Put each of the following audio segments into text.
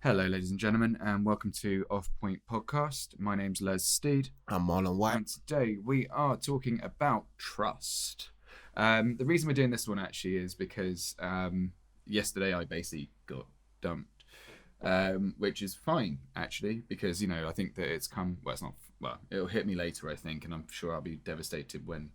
Hello, ladies and gentlemen, and welcome to Off Point Podcast. My name's Les Steed. I'm Marlon White. And today we are talking about trust. The reason we're doing this one actually is because yesterday I basically got dumped, which is fine actually, because I think that it'll hit me later, I think, and I'm sure I'll be devastated when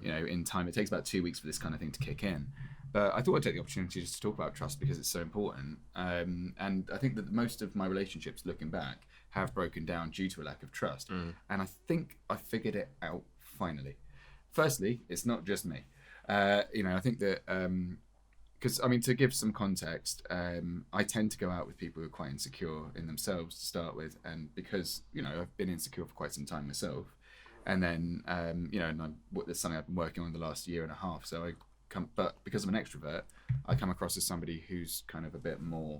in time. It takes about 2 weeks for this kind of thing to kick in. But I thought I'd take the opportunity just to talk about trust because it's so important. And I think that most of my relationships, looking back, have broken down due to a lack of trust. And I think I figured it out finally. Firstly, it's not just me. I think that, to give some context, I tend to go out with people who are quite insecure in themselves to start with. And because, I've been insecure for quite some time myself. And then, that's something I've been working on the last year and a half. So but because I'm an extrovert, I come across as somebody who's kind of a bit more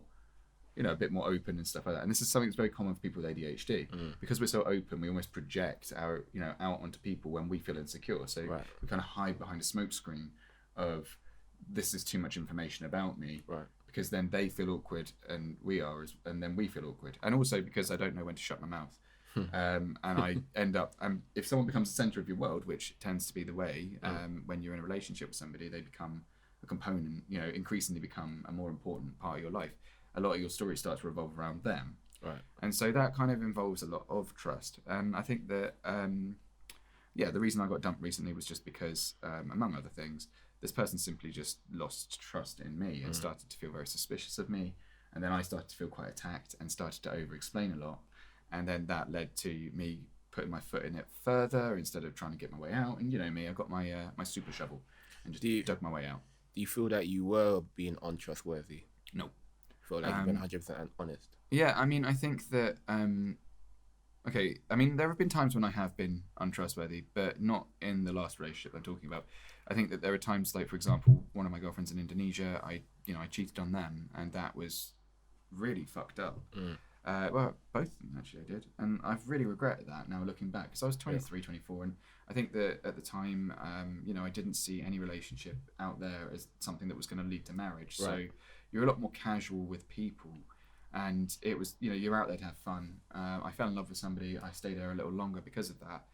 open and stuff like that. And this is something that's very common for people with ADHD. Because we're so open, we almost project our, out onto people when we feel insecure. So we kind of hide behind a smokescreen of this is too much information about me. Right. Because then they feel awkward and and then we feel awkward. And also because I don't know when to shut my mouth. And I end up, if someone becomes the center of your world, which tends to be the way, when you're in a relationship with somebody, they become a component, increasingly become a more important part of your life. A lot of your story starts to revolve around them. Right. And so that kind of involves a lot of trust. And I think that, the reason I got dumped recently was just because, among other things, this person simply just lost trust in me and started to feel very suspicious of me. And then I started to feel quite attacked and started to over-explain a lot. And then that led to me putting my foot in it further instead of trying to get my way out. And me, I got my my super shovel and just dug my way out. Do you feel that you were being untrustworthy? No. Feel like you've been 100% honest? Yeah, I think that, there have been times when I have been untrustworthy, but not in the last relationship I'm talking about. I think that there are times, like, for example, one of my girlfriends in Indonesia, I cheated on them, and that was really fucked up. Well, both of them actually I did, and I've really regretted that now looking back, because I was 23, 24, and I think that at the time, I didn't see any relationship out there as something that was going to lead to marriage. Right. So you're a lot more casual with people, and it was, you're out there to have fun. I fell in love with somebody, I stayed there a little longer because of that,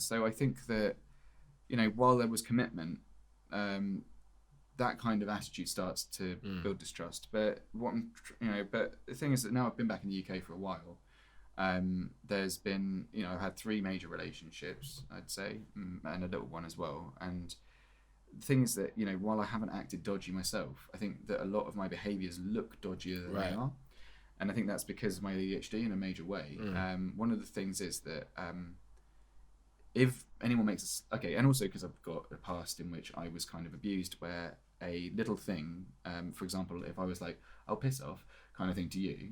so I think that, while there was commitment, that kind of attitude starts to build distrust. But but the thing is that now I've been back in the UK for a while. There's been, I've had 3 major relationships, I'd say, and a little one as well. And the thing is that, while I haven't acted dodgy myself, I think that a lot of my behaviours look dodgier than they are. And I think that's because of my ADHD in a major way. One of the things is that if anyone makes and also because I've got a past in which I was kind of abused, where a little thing, for example, if I was like, I'll piss off kind of thing to you,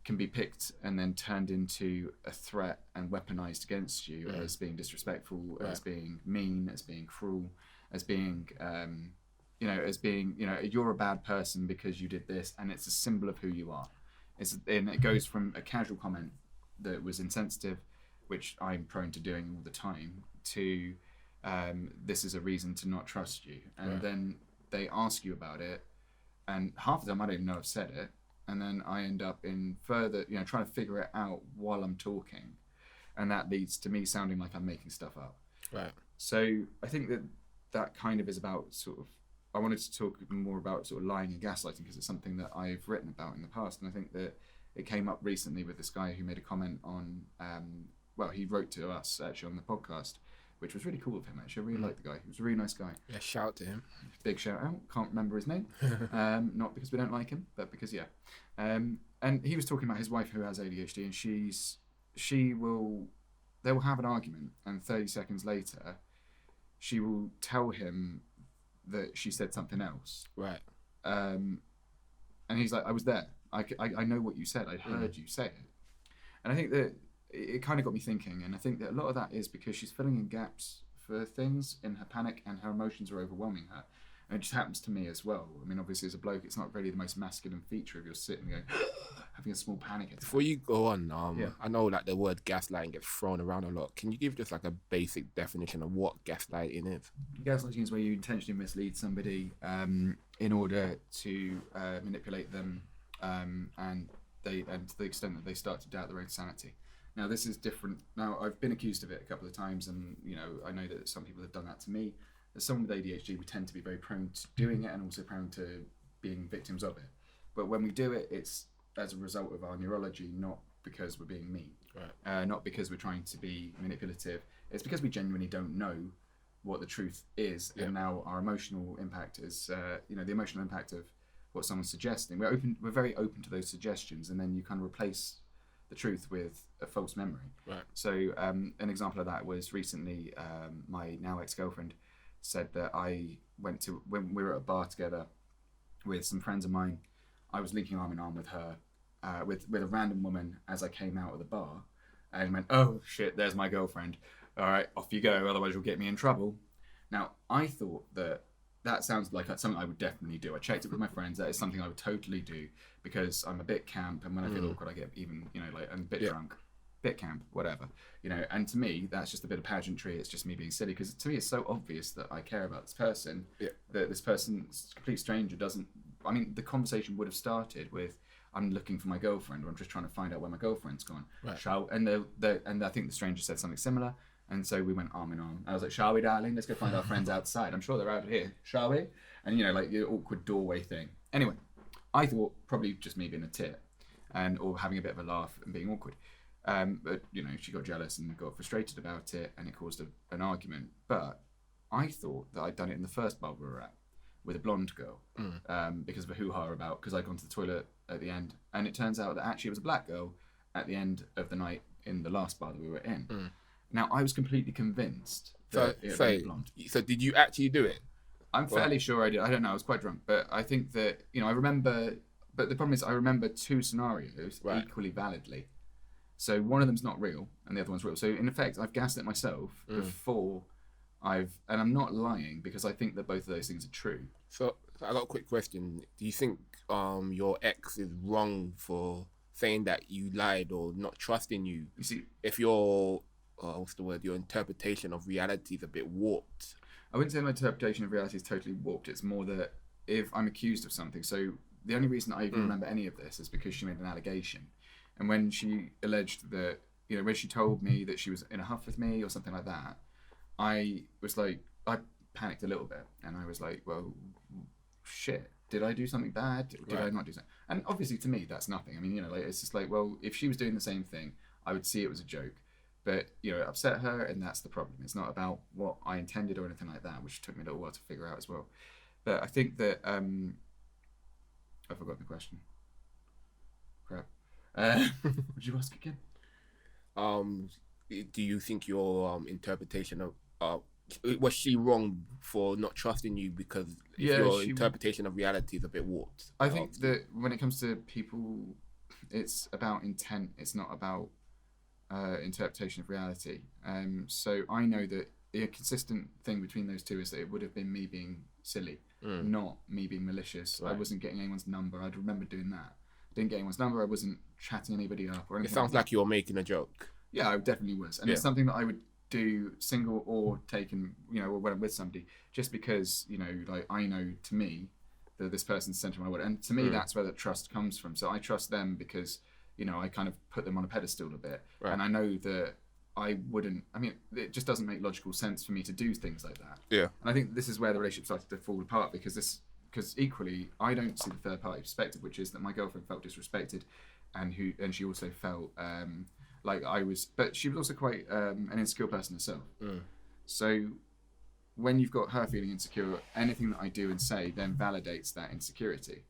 can be picked and then turned into a threat and weaponized against you as being disrespectful, as being mean, as being cruel, as being, you're a bad person because you did this, and it's a symbol of who you are. And it goes from a casual comment that was insensitive, which I'm prone to doing all the time, to this is a reason to not trust you. And then they ask you about it, and half the time I don't even know I've said it, and then I end up in further, trying to figure it out while I'm talking, and that leads to me sounding like I'm making stuff up. Right. So I think that kind of is about I wanted to talk more about sort of lying and gaslighting, because it's something that I've written about in the past, and I think that it came up recently with this guy who made a comment on, he wrote to us actually on the podcast, which was really cool of him actually. I really liked the guy. He was a really nice guy. Yeah, shout out to him. Big shout out. Can't remember his name. Not because we don't like him, but because, and he was talking about his wife who has ADHD, and they will have an argument, and 30 seconds later, she will tell him that she said something else. Right. And he's like, I was there. I know what you said. I heard you say it. And I think that it kind of got me thinking, and I think that a lot of that is because she's filling in gaps for things in her panic, and her emotions are overwhelming her. And it just happens to me as well. I mean, obviously as a bloke, it's not really the most masculine feature of your sitting going, having a small panic attack. Before you go on, I know like the word gaslighting gets thrown around a lot. Can you give just like a basic definition of what gaslighting is? Gaslighting is where you intentionally mislead somebody in order to manipulate them and to the extent that they start to doubt their own sanity. Now, this is different. Now, I've been accused of it a couple of times, and I know that some people have done that to me. As someone with ADHD, we tend to be very prone to doing it, and also prone to being victims of it. But when we do it, it's as a result of our neurology, not because we're being mean, not because we're trying to be manipulative. It's because we genuinely don't know what the truth is, and now our emotional impact is, the emotional impact of what someone's suggesting. We're very open to those suggestions, and then you kind of replace the truth with a false memory. Right. So an example of that was recently, my now ex-girlfriend said that when we were at a bar together with some friends of mine, I was linking arm in arm with her, with a random woman as I came out of the bar, and went, "Oh shit, there's my girlfriend. All right, off you go, otherwise you'll get me in trouble." Now, I thought that sounds like something I would definitely do. I checked it with my friends. That is something I would totally do because I'm a bit camp, and when I feel awkward, I get even, I'm a bit drunk, bit camp, whatever, And to me, that's just a bit of pageantry. It's just me being silly because to me, it's so obvious that I care about this person. That this person, complete stranger, doesn't. I mean, the conversation would have started with, "I'm looking for my girlfriend," or "I'm just trying to find out where my girlfriend's gone." Right. And I think the stranger said something similar. And so we went arm in arm. I was like, "Shall we, darling? Let's go find our friends outside. I'm sure they're out here. Shall we?" And like the awkward doorway thing. Anyway, I thought probably just me being a tit, or having a bit of a laugh and being awkward. But she got jealous and got frustrated about it, and it caused an argument. But I thought that I'd done it in the first bar we were at with a blonde girl, because of a hoo-ha because I'd gone to the toilet at the end, and it turns out that actually it was a black girl at the end of the night in the last bar that we were in. Now, I was completely convinced that it was blonde. So did you actually do it? I'm fairly sure I did. I don't know. I was quite drunk. But I think that, I remember... But the problem is I remember two scenarios equally validly. So one of them's not real, and the other one's real. So, in effect, I've gaslit myself before and I'm not lying because I think that both of those things are true. So I got a quick question. Do you think your ex is wrong for saying that you lied or not trusting you? You see... If your interpretation of reality is a bit warped. I wouldn't say my interpretation of reality is totally warped. It's more that if I'm accused of something, so the only reason I even remember any of this is because she made an allegation. And when she alleged that, when she told me that she was in a huff with me or something like that, I was like, I panicked a little bit. And I was like, well, shit, did I do something bad? Did I not do something? And obviously to me, that's nothing. I mean, it's just like, well, if she was doing the same thing, I would see it was a joke. But, it upset her, and that's the problem. It's not about what I intended or anything like that, which took me a little while to figure out as well. But I think that... I forgot the question. Crap. Would you ask again? Do you think your interpretation of... was she wrong for not trusting you because your interpretation of reality is a bit warped? I think that when it comes to people, it's about intent. It's not about... interpretation of reality. So I know that the consistent thing between those two is that it would have been me being silly, not me being malicious. I wasn't getting anyone's number. I'd remember doing that. Didn't get anyone's number. I wasn't chatting anybody up or anything. It sounds like you're making a joke. Yeah, I definitely was. And it's something that I would do single or taken, or when I'm with somebody, just because, like I know to me that this person's the center of my world. And to me, that's where that trust comes from. So I trust them because I kind of put them on a pedestal a bit. Right. And I know that I wouldn't... I mean, it just doesn't make logical sense for me to do things like that. Yeah. And I think this is where the relationship started to fall apart because equally, I don't see the third party perspective, which is that my girlfriend felt disrespected and she also felt like I was... But she was also quite an insecure person herself. So when you've got her feeling insecure, anything that I do and say then validates that insecurity.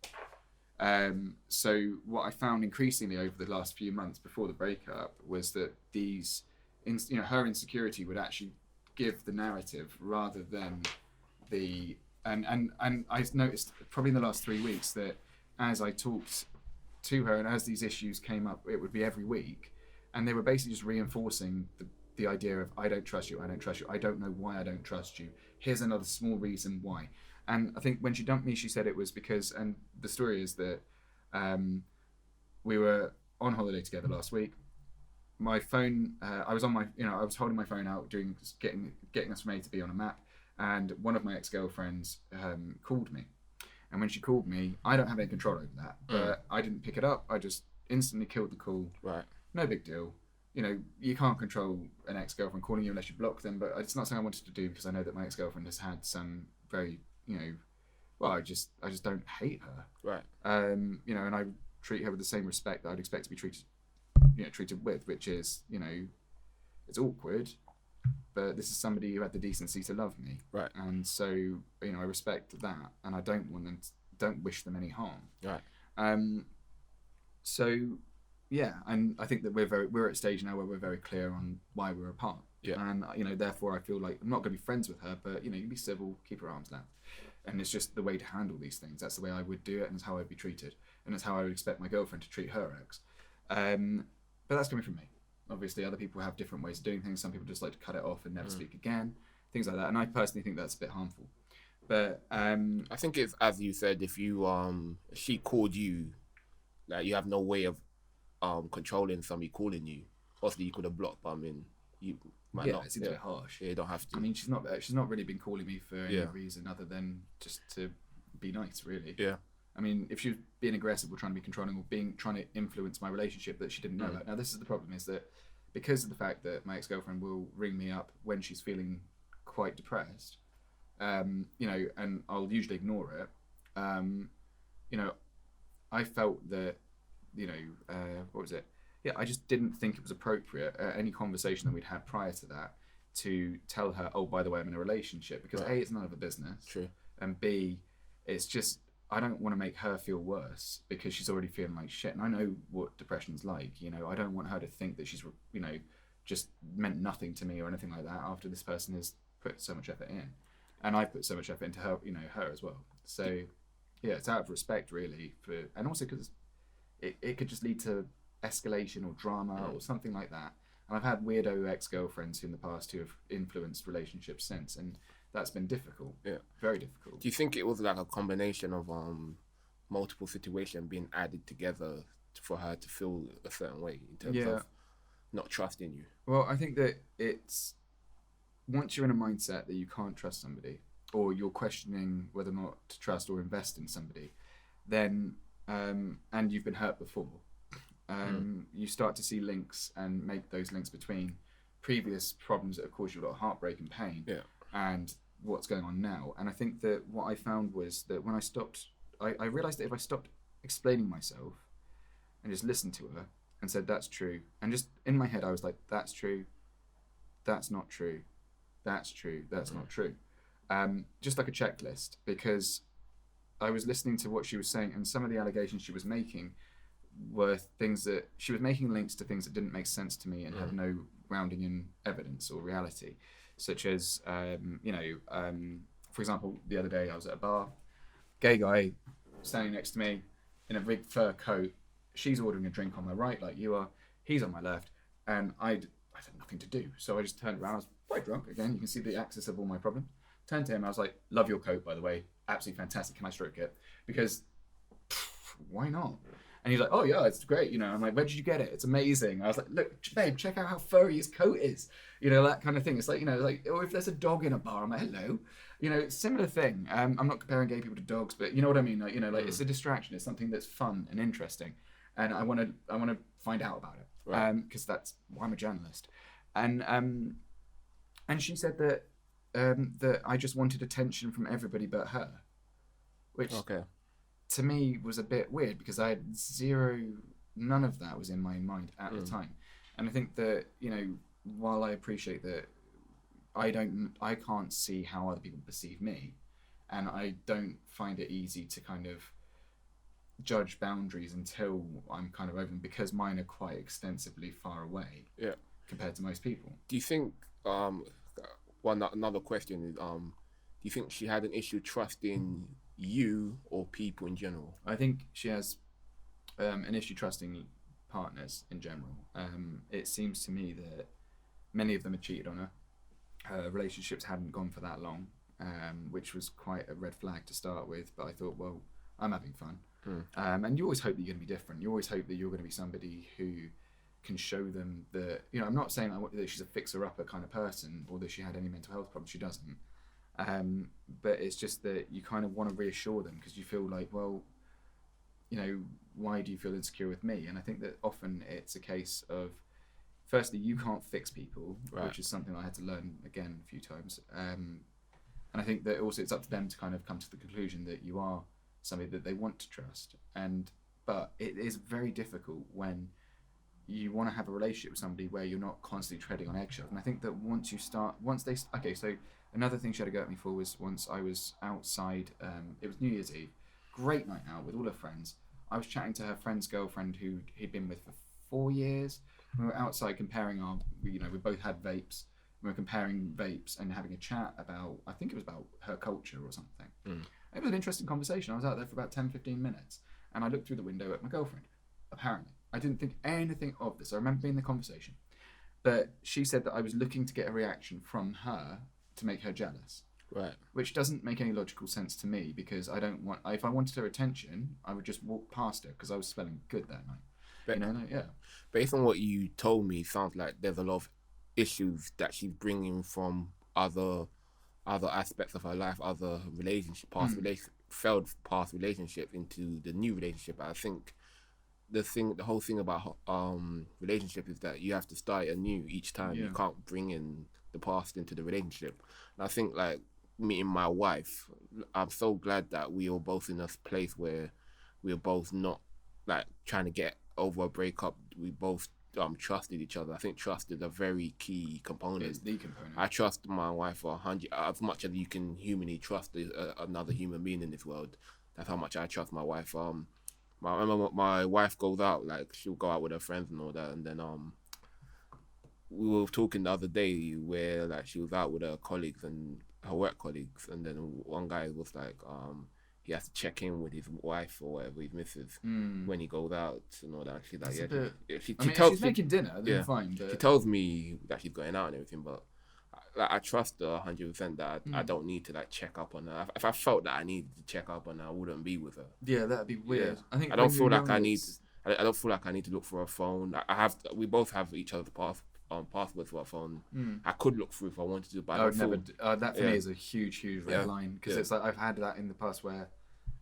So what I found increasingly over the last few months before the breakup was that her insecurity would actually give the narrative rather than the and I noticed probably in the last 3 weeks that as I talked to her and as these issues came up, it would be every week, and they were basically just reinforcing the idea of I don't trust you, I don't trust you, I don't know why I don't trust you. Here's another small reason why. And I think when she dumped me, she said it was because, and the story is that we were on holiday together last week. My phone, I was holding my phone out, getting us from A to B on a map, and one of my ex-girlfriends called me. And when she called me, I don't have any control over that, but I didn't pick it up. I just instantly killed the call. Right. No big deal. You know, you can't control an ex-girlfriend calling you unless you block them, but it's not something I wanted to do because I know that my ex-girlfriend has had some very, you know, well, I just don't hate her. Right. You know, and I treat her with the same respect that I'd expect to be treated with, which is, you know, it's awkward, but this is somebody who had the decency to love me. Right. And so, you know, I respect that, and I don't don't wish them any harm. Right. So, yeah, and I think that we're at a stage now where we're very clear on why we're apart. Yeah. And, you know, therefore I feel like I'm not going to be friends with her, but, you know, you can be civil, keep her arms length. And it's just the way to handle these things. That's the way I would do it, and it's how I'd be treated. And it's how I would expect my girlfriend to treat her ex. But that's coming from me. Obviously, other people have different ways of doing things. Some people just like to cut it off and never speak again, things like that. And I personally think that's a bit harmful. But I think it's, as you said, if you she called you, like, you have no way of controlling somebody calling you. Obviously, you could have blocked, but I mean, you might not. It seems a bit harsh. Yeah, you don't have to. I mean, she's not really been calling me for any reason other than just to be nice, really. Yeah. I mean, if she was being aggressive or trying to be controlling or trying to influence my relationship that she didn't know about. Now, this is the problem, is that because of the fact that my ex-girlfriend will ring me up when she's feeling quite depressed, you know, and I'll usually ignore it. You know, I felt that, you know, what was it? Yeah, I just didn't think it was appropriate at any conversation that we'd had prior to that to tell her, oh, by the way, I'm in a relationship, because A, it's none of her business. True. And B, it's just, I don't want to make her feel worse because she's already feeling like shit. And I know what depression's like, you know. I don't want her to think that she's, you know, just meant nothing to me or anything like that after this person has put so much effort in. And I put so much effort into her, you know, her as well. So, yeah, it's out of respect, really, and also because it could just lead to escalation or drama or something like that. And I've had weirdo ex-girlfriends in the past who have influenced relationships since, and that's been difficult. Yeah, very difficult. Do you think it was like a combination of multiple situations being added together for her to feel a certain way in terms of not trusting you? Well, I think that it's, once you're in a mindset that you can't trust somebody, or you're questioning whether or not to trust or invest in somebody, then and you've been hurt before, you start to see links and make those links between previous problems that have caused you a lot of heartbreak and pain and what's going on now. And I think that what I found was that when I stopped, I realized that if I stopped explaining myself and just listened to her and said, that's true, and just in my head I was like, that's true, that's not true, that's true, that's not true, just like a checklist, because I was listening to what she was saying, and some of the allegations she was making were things that she was making links to things that didn't make sense to me and have no grounding in evidence or reality, such as, you know, for example, the other day I was at a bar, gay guy standing next to me in a big fur coat, she's ordering a drink on my right like you are, he's on my left, and I had nothing to do, so I just turned around. I was quite drunk, again, you can see the axis of all my problems. Turned to him, I was like, love your coat, by the way, absolutely fantastic, can I stroke it? Because why not? And he's like, oh yeah, it's great, you know. I'm like, where did you get it? It's amazing. I was like, look, babe, check out how furry his coat is, you know, that kind of thing. It's like, you know, like, or if there's a dog in a bar, I'm like, hello, you know, similar thing. I'm not comparing gay people to dogs, but you know what I mean. Like, you know, like it's a distraction. It's something that's fun and interesting, and I want to find out about it, because that's why I'm a journalist. And she said that that I just wanted attention from everybody but her, which to me was a bit weird, because I had none of that was in my mind at the time. And I think that, you know, while I appreciate that, I can't see how other people perceive me, and I don't find it easy to kind of judge boundaries until I'm kind of over them, because mine are quite extensively far away compared to most people. Do you think another question is, do you think she had an issue trusting you or people in general? I think she has an issue trusting partners in general. It seems to me that many of them had cheated on her. Her relationships hadn't gone for that long, which was quite a red flag to start with, but I thought, well, I'm having fun. And you always hope that you're going to be different. You always hope that you're going to be somebody who can show them that, you know, I'm not saying that she's a fixer-upper kind of person or that she had any mental health problems. She doesn't. But it's just that you kind of want to reassure them because you feel like, well, why do you feel insecure with me? And I think that often it's a case of, firstly, you can't fix people, Right. which is something I had to learn again a few times. And I think that also it's up to them to kind of come to the conclusion that you are somebody that they want to trust. But it is very difficult when you want to have a relationship with somebody where you're not constantly treading on eggshells. And I think that so another thing she had to go at me for was once I was outside, it was New Year's Eve, great night out with all her friends. I was chatting to her friend's girlfriend who he'd been with for 4 years. We were outside comparing we both had vapes. We were comparing vapes and having a chat about, I think it was about her culture or something. It was an interesting conversation. I was out there for about 10-15 minutes and I looked through the window at my girlfriend. Apparently, I didn't think anything of this. I remember being in the conversation, but she said that I was looking to get a reaction from her to make her jealous. Right. Which doesn't make any logical sense to me because if I wanted her attention, I would just walk past her because I was smelling good that night. But, based on what you told me, it sounds like there's a lot of issues that she's bringing from other aspects of her life, other relationship, failed past relationships into the new relationship. I think the whole thing about relationship is that you have to start anew each time. You can't bring in the past into the relationship. And I think like meeting my wife, I'm so glad that we are both in a place where we're both not like trying to get over a breakup. We both trusted each other. I think trust is a very key component. It's the component. I trust my wife for 100, as much as you can humanly trust another human being in this world. That's how much I trust my wife. My wife goes out, like she'll go out with her friends and all that, and then we were talking the other day where like she was out with her colleagues and her work colleagues, and then one guy was like he has to check in with his wife or whatever, his missus, when he goes out and all that. She's like, if she's making dinner, then fine. But... She tells me that she's going out and everything, but I trust her 100% that I don't need to like check up on her. If I felt that I needed to check up on her, I wouldn't be with her. Yeah, that'd be weird. Yeah. I don't feel like I need to look for a phone. We both have each other's passwords for our phone. I could look through if I wanted to, but I would never. That for me is a huge red line because it's like I've had that in the past where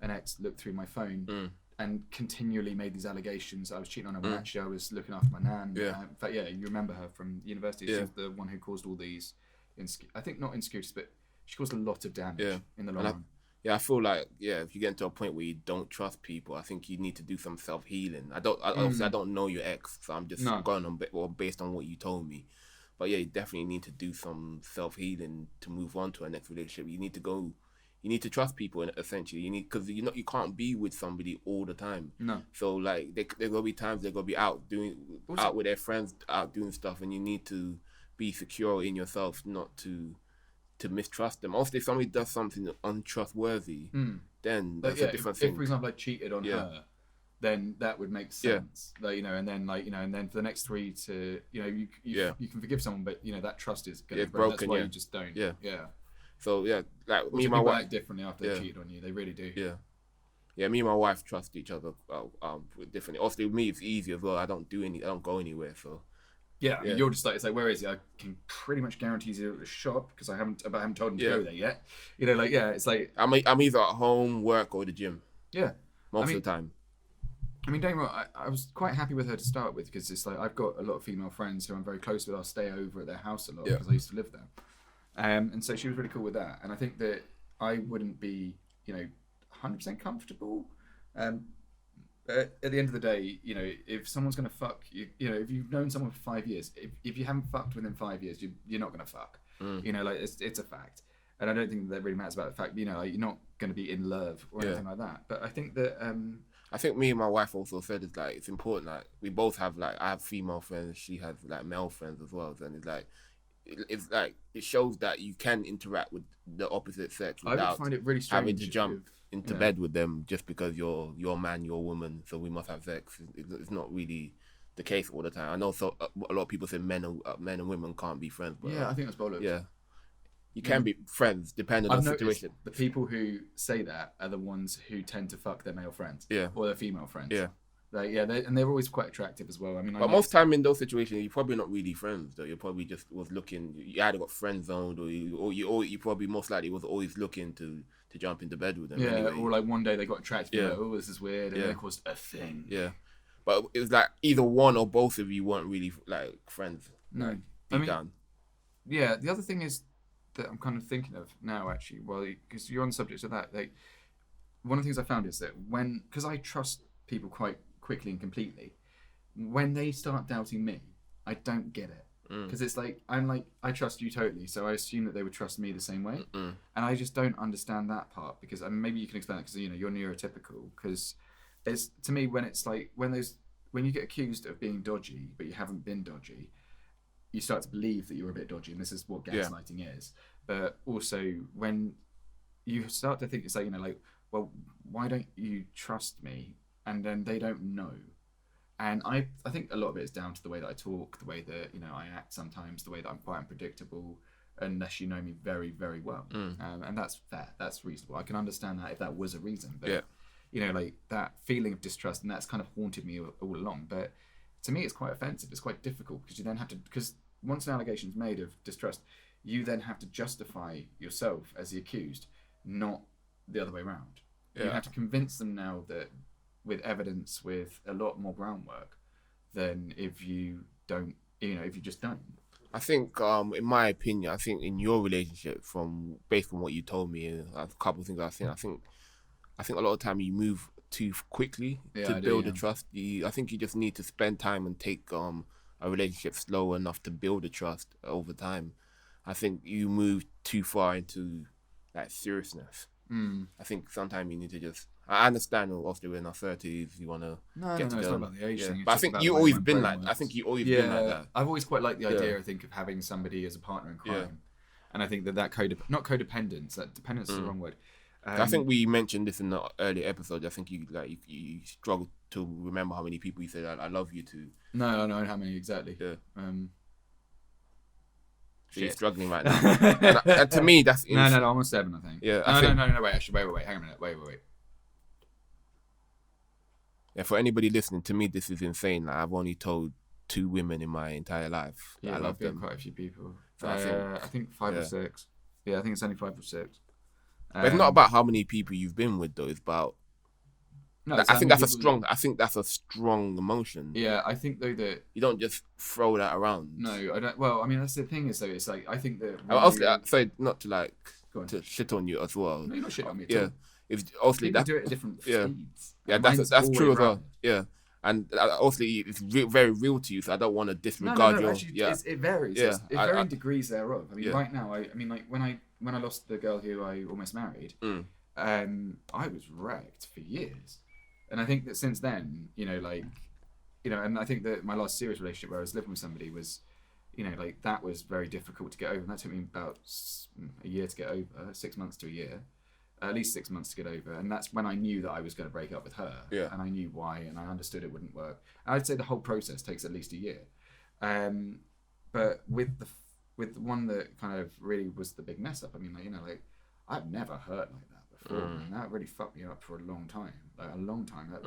an ex looked through my phone and continually made these allegations. I was cheating on her when actually I was looking after my nan. In fact, you remember her from university. She's the one who caused all these. I think not insecurities, but she caused a lot of damage in the long run. I feel like if you get to a point where you don't trust people, I think you need to do some self healing. I don't know your ex, so I'm just going on based on what you told me. But you definitely need to do some self healing to move on to a next relationship. You need to trust people, essentially. Because you can't be with somebody all the time. No. So like there gonna be times they're gonna be out with their friends, out doing stuff, and you need to be secure in yourself, not to mistrust them. Also, if somebody does something untrustworthy, then that's a different thing. If, for example, I cheated on her, then that would make sense. And then for the next 3 to, you can forgive someone, but that trust is going to be broken. That's why you just don't. Yeah. So like me and my wife act differently after they cheated on you. They really do. Yeah, me and my wife trust each other differently. Also, with me, it's easy as well. I don't go anywhere, so. Yeah, I mean, you're just like, it's like, where is he? I can pretty much guarantee he's at the shop because I haven't told him to go there yet. It's like I'm either at home, work, or the gym. Yeah, most of the time. I mean, don't get me wrong, I was quite happy with her to start with because it's like I've got a lot of female friends who I'm very close with. I'll stay over at their house a lot because I used to live there, and so she was really cool with that. And I think that I wouldn't be, 100% comfortable. At the end of the day, if someone's going to fuck you, if you've known someone for 5 years, if you haven't fucked within 5 years, you're not going to fuck. It's a fact. And I don't think that really matters about the fact, you're not going to be in love or anything like that. But I think that... I think me and my wife also said it's like, it's important, like, we both have, like, I have female friends, she has, like, male friends as well. And it's like, it shows that you can interact with the opposite sex without I would find it really strange having to jump into bed with them just because you're a man, you're a woman, so we must have sex. It's not really the case all the time. I know a lot of people say men and women can't be friends, but I think that's bollocks. Yeah, you can be friends depending on the situation. The people who say that are the ones who tend to fuck their male friends, or their female friends. Yeah, Like, yeah, and they're always quite attractive as well. I mean, But most time in those situations, you're probably not really friends, though. You're probably just was looking. You either got friend zoned, or you probably most likely was always looking to jump into bed with them. yeah, Anyway. or like one day they got attracted. Yeah. Like, oh, this is weird, and then it caused a thing. Yeah, but it was like either one or both of you weren't really like friends. No, like, deep down. Yeah, the other thing is that I'm kind of thinking of now, actually, well, because you're on the subject of that, like, one of the things I found is that because I trust people quite quickly and completely, when they start doubting me, I don't get it. Because it's like, I trust you totally, so I assume that they would trust me the same way. And I just don't understand that part, because maybe you can explain that, because, you're neurotypical, because it's, to me, when it's like, when you get accused of being dodgy, but you haven't been dodgy, you start to believe that you're a bit dodgy, and this is what gaslighting is. But also, when you start to think, it's like, like, well, why don't you trust me? And then they don't know. And I think a lot of it is down to the way that I talk, the way that, I act sometimes, the way that I'm quite unpredictable, unless you know me very, very well. And that's fair. That's reasonable. I can understand that if that was a reason. But, like that feeling of distrust, and that's kind of haunted me all along. But to me, it's quite offensive. It's quite difficult, because you then have to, because once an allegation is made of distrust, you then have to justify yourself as the accused, not the other way around. You have to convince them now that, with evidence, with a lot more groundwork, than if you don't, if you just don't. I think, in my opinion, I think in your relationship, based on what you told me, a couple of things I think a lot of time you move too quickly to build a trust. I think you just need to spend time and take a relationship slow enough to build a trust over time. I think you move too far into that seriousness. I think sometimes you need to just. I understand, obviously, we're in our 30s. You want to get together. It's not about the age thing. But I think you always been like. I think you always been like that. I've always quite liked the idea, I think, of having somebody as a partner in crime, and I think that not codependence. That dependence is the wrong word. I think we mentioned this in the earlier episode. I think you struggle to remember how many people you said I love you to. No, I know how many exactly. Yeah. So you're struggling right now. and to me, that's no, almost 7, I think. Yeah. No. Wait, actually, wait. Hang a minute. Wait. Yeah, for anybody listening, to me, this is insane. Like, I've only told 2 women in my entire life. Yeah, I love them. Quite a few people. So I think 5 or 6. Yeah, I think it's only 5 or 6. But it's not about how many people you've been with, though. It's about. No, I think that's a strong emotion. Yeah, I think though that you don't just throw that around. No, I don't. Well, I mean, that's the thing is though. It's like I think that. Sorry, not to to shit on you as well. No, you're not shit on me. Yeah, it's obviously people do it at different speeds. Yeah, that's true as well. Yeah. And obviously, it's very real to you, so I don't want to disregard your. Actually, it varies. Yeah, it's varying degrees thereof. I mean, right now, I mean, like when I lost the girl who I almost married, I was wrecked for years, and I think that since then, and I think that my last serious relationship where I was living with somebody was, that was very difficult to get over, and that took me about a year to get over, 6 months to a year. At least 6 months to get over, and that's when I knew that I was going to break up with her, and I knew why, and I understood it wouldn't work. I'd say the whole process takes at least a year, but with the one that kind of really was the big mess up. I mean, I've never hurt like that before, and that really fucked me up for a long time. I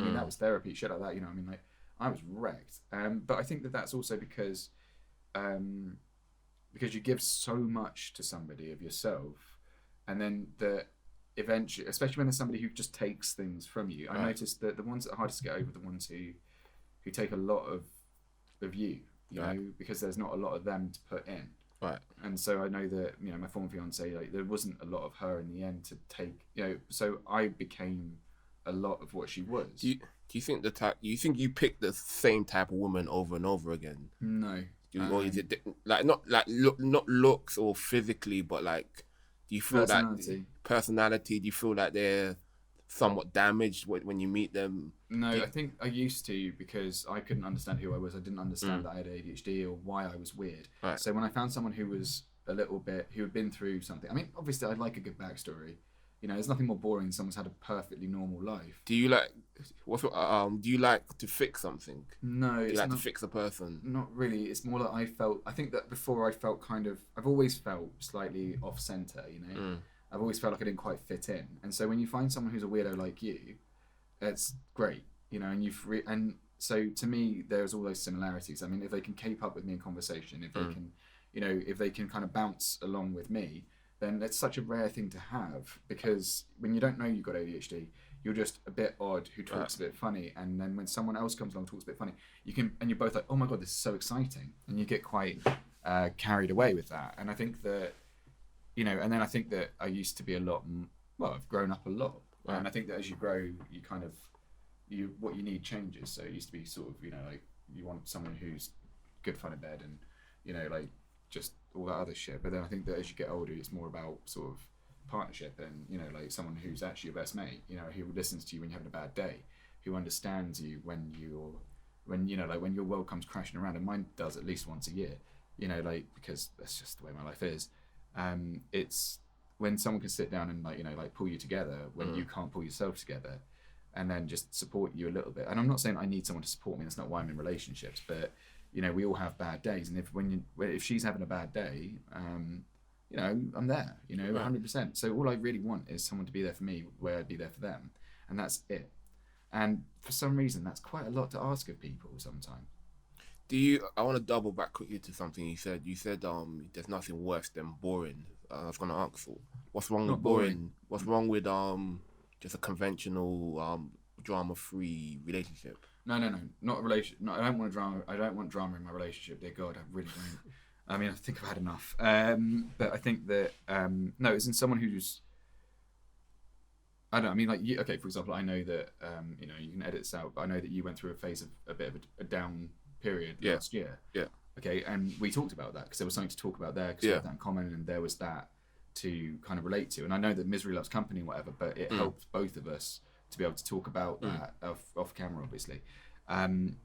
mean, that was therapy, shit like that. I mean, I was wrecked. But I think that that's also because you give so much to somebody of yourself, and then eventually, especially when there's somebody who just takes things from you, I noticed that the ones that are hardest to get over are the ones who take a lot of you, know, because there's not a lot of them to put in. Right. And so I know that, my former fiance, there wasn't a lot of her in the end to take, so I became a lot of what she was. Do you think you picked the same type of woman over and over again? No. Or is it not looks or physically, but do you feel personality? Do you feel like they're somewhat damaged when you meet them? No, I think I used to, because I couldn't understand who I was. I didn't understand that I had ADHD or why I was weird. Right. So when I found someone who was who had been through something, I mean, obviously I'd like a good backstory. There's nothing more boring than someone's had a perfectly normal life. Do you like to fix something? No, do you like to fix a person? Not really. It's more that I think that before I felt I've always felt slightly off center, I've always felt like I didn't quite fit in. And so when you find someone who's a weirdo like you, it's great. and and so to me, there's all those similarities. I mean, if they can keep up with me in conversation, if they can, if they can kind of bounce along with me, then that's such a rare thing to have, because when you don't know you've got ADHD, you're just a bit odd who talks a bit funny, and then when someone else comes along and talks a bit funny, and you're both like, oh my god, this is so exciting, and you get quite carried away with that. And I think that, and then I think that I used to be a lot, well, I've grown up a lot, and I think that as you grow, you kind of, what you need changes. So it used to be sort of, like you want someone who's good fun in bed, and like just all that other shit. But then I think that as you get older, it's more about sort of partnership, and like someone who's actually your best mate, who listens to you when you're having a bad day, who understands you when like when your world comes crashing around, and mine does at least once a year, like, because that's just the way my life is. It's when someone can sit down and like pull you together when you can't pull yourself together, and then just support you a little bit. And I'm not saying I need someone to support me, that's not why I'm in relationships, but we all have bad days, and if she's having a bad day, I'm there, 100%. So all I really want is someone to be there for me where I'd be there for them, and that's it. And for some reason, that's quite a lot to ask of people sometimes. I want to double back quickly to something you said. You said there's nothing worse than boring. I was going to ask, what's wrong with boring? What's wrong with just a conventional drama-free relationship? No, not a relationship. No, I don't want drama. I don't want drama in my relationship. Dear God, I really don't. I mean, I think I've had enough. But I think that no, it's in someone who's, I don't know. I mean, like, okay, for example, I know that you can edit this out, but I know that you went through a phase of a bit of a down period last year. Yeah. Okay, and we talked about that because there was something to talk about there, because we had that in common, and there was that to kind of relate to. And I know that misery loves company and whatever, but it helped both of us to be able to talk about that off camera, obviously. And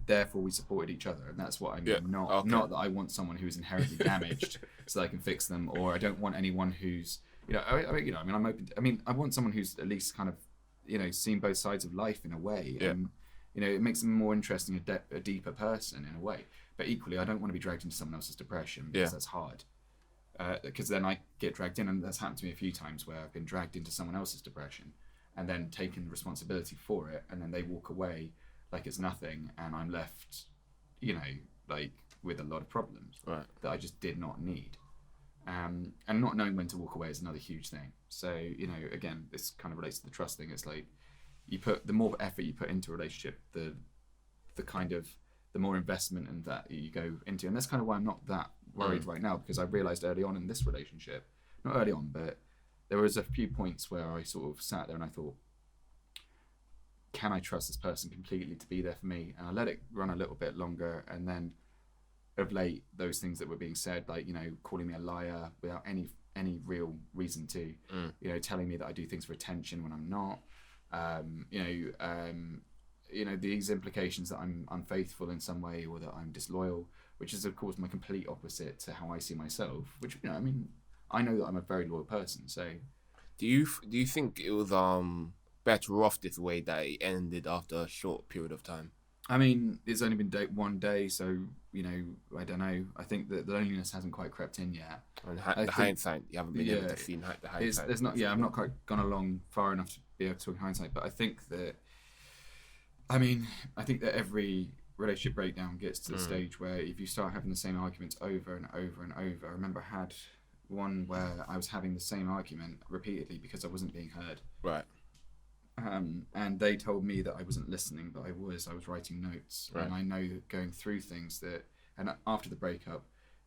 therefore we supported each other, and that's what I mean. Not that I want someone who's inherently damaged so that I can fix them, or I don't want anyone who's I mean, I'm open to, I want someone who's at least kind of seen both sides of life in a way, and it makes them more interesting, a deeper person in a way. But equally, I don't want to be dragged into someone else's depression, because that's hard. Because then I get dragged in, and that's happened to me a few times where I've been dragged into someone else's depression and then taken responsibility for it, and then they walk away like it's nothing, and I'm left, like with a lot of problems that I just did not need. And not knowing when to walk away is another huge thing. So, again, this kind of relates to the trust thing. It's like the more effort you put into a relationship, the more investment and that you go into. And that's kind of why I'm not that worried right now, because I realized early on in this relationship, not early on, but there was a few points where I sort of sat there and I thought, can I trust this person completely to be there for me? And I let it run a little bit longer, and then of late, those things that were being said, like calling me a liar without any real reason to, telling me that I do things for attention when I'm not, these implications that I'm unfaithful in some way, or that I'm disloyal, which is of course my complete opposite to how I see myself. Which I know that I'm a very loyal person. So, do you think it was better off this way that it ended after a short period of time? I mean, it's only been one day, so I don't know. I think that the loneliness hasn't quite crept in yet. And hindsight, you haven't been able to see the hindsight. There's not. Yeah, I'm not quite gone along far enough to be able to talk hindsight. But I think that, I think that every relationship breakdown gets to the stage where if you start having the same arguments over and over and over. I remember I had one where I was having the same argument repeatedly because I wasn't being heard. Right. And they told me that I wasn't listening, but I was writing notes. Right. And I know that going through things and after the breakup,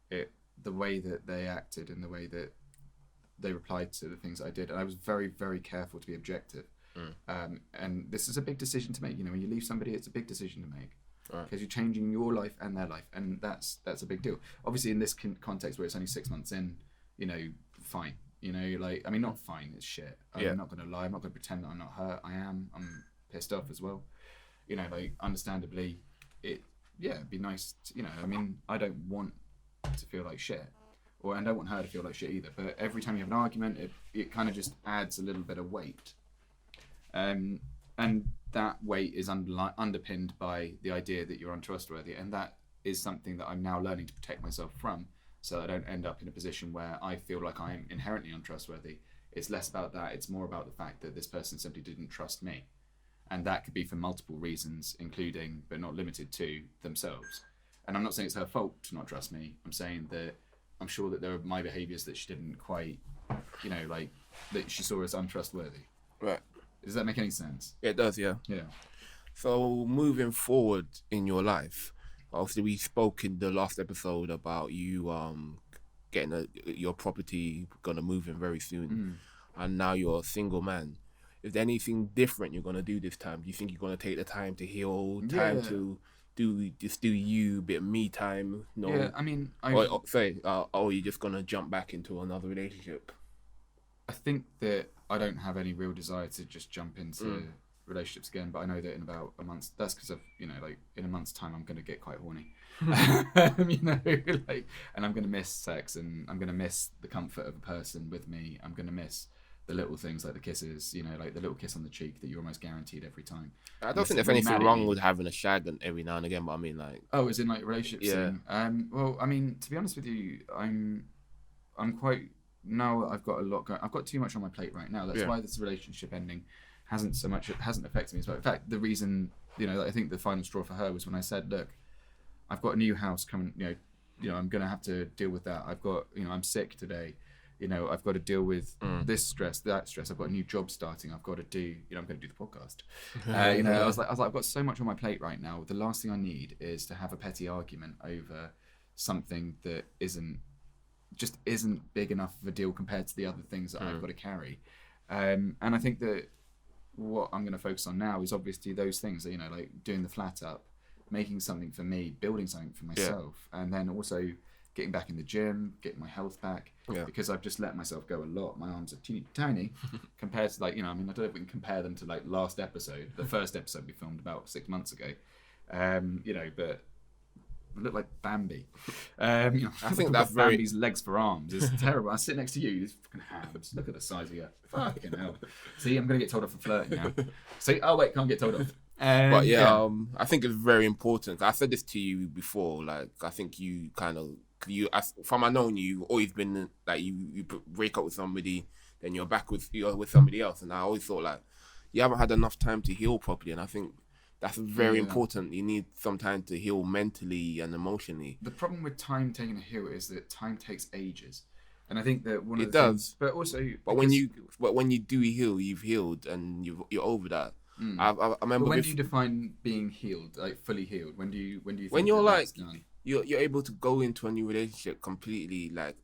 the way that they acted and the way that they replied to the things I did, and I was very, very careful to be objective. And this is a big decision to make. When you leave somebody, it's a big decision to make, because you're changing your life and their life, and that's a big deal. Obviously, in this context where it's only 6 months in, fine. Not fine, it's shit. I'm not going to lie. I'm not going to pretend that I'm not hurt. I'm pissed off as well. Understandably, it'd be nice to, I don't want to feel like shit. I don't want her to feel like shit either. But every time you have an argument, it kind of just adds a little bit of weight. And that weight is underpinned by the idea that you're untrustworthy. And that is something that I'm now learning to protect myself from, so I don't end up in a position where I feel like I'm inherently untrustworthy. It's less about that. It's more about the fact that this person simply didn't trust me. and that could be for multiple reasons, including but not limited to themselves. And I'm not saying it's her fault to not trust me. I'm saying that I'm sure that there are my behaviours that she didn't quite, like that she saw as untrustworthy. Right. Does that make any sense? It does, yeah. Yeah. So moving forward in your life, obviously we spoke in the last episode about you getting your property gonna move in very soon, and now you're a single man. Is there anything different you're gonna do this time? Do you think you're gonna take the time to heal, to do you, bit of me time? No. Yeah, I mean, or you're just gonna jump back into another relationship? I think that I don't have any real desire to just jump into relationships again, but I know that in about a month, that's because of, like in a month's time, I'm going to get quite horny, and I'm going to miss sex, and I'm going to miss the comfort of a person with me. I'm going to miss the little things like the kisses, like the little kiss on the cheek that you're almost guaranteed every time. I don't think there's anything wrong with having a shag every now and again, but I mean, like... Oh, as in like relationships? Yeah. Well, I mean, to be honest with you, I'm quite... Now I've got a lot going... I've got too much on my plate right now. That's why this relationship ending hasn't affected me as well. In fact, the reason, I think the final straw for her was when I said, look, I've got a new house coming, I'm going to have to deal with that. I've got, I'm sick today. I've got to deal with this stress, that stress. I've got a new job starting. I've got to do, I'm going to do the podcast. I was like, I've got so much on my plate right now. The last thing I need is to have a petty argument over something that isn't big enough of a deal compared to the other things that I've got to carry. And I think that what I'm going to focus on now is obviously those things, like doing the flat up, making something for me, building something for myself, and then also getting back in the gym, getting my health back, because I've just let myself go a lot. My arms are teeny tiny compared to I don't know if we can compare them to like last episode, the first episode we filmed about 6 months ago, but I look like Bambi. I think that's Bambi's legs for arms. It's terrible. I sit next to you, these fucking hams. Look at the size of you. Fucking hell. See, I'm going to get told off for flirting now. See, oh wait, can't get told off. But I think it's very important. I said this to you before. Like, I think you kind of, from I known you, you've always been like you break up with somebody, then you're with somebody else, and I always thought like you haven't had enough time to heal properly, and I think that's very important. You need some time to heal mentally and emotionally. The problem with time taking a heal is that time takes ages, and I think that one of it the does. Things, but also, but when you do heal, you've healed, and you're over that. I remember. But when do you define being healed, like fully healed? When do you think when you're like done? you're able to go into a new relationship completely like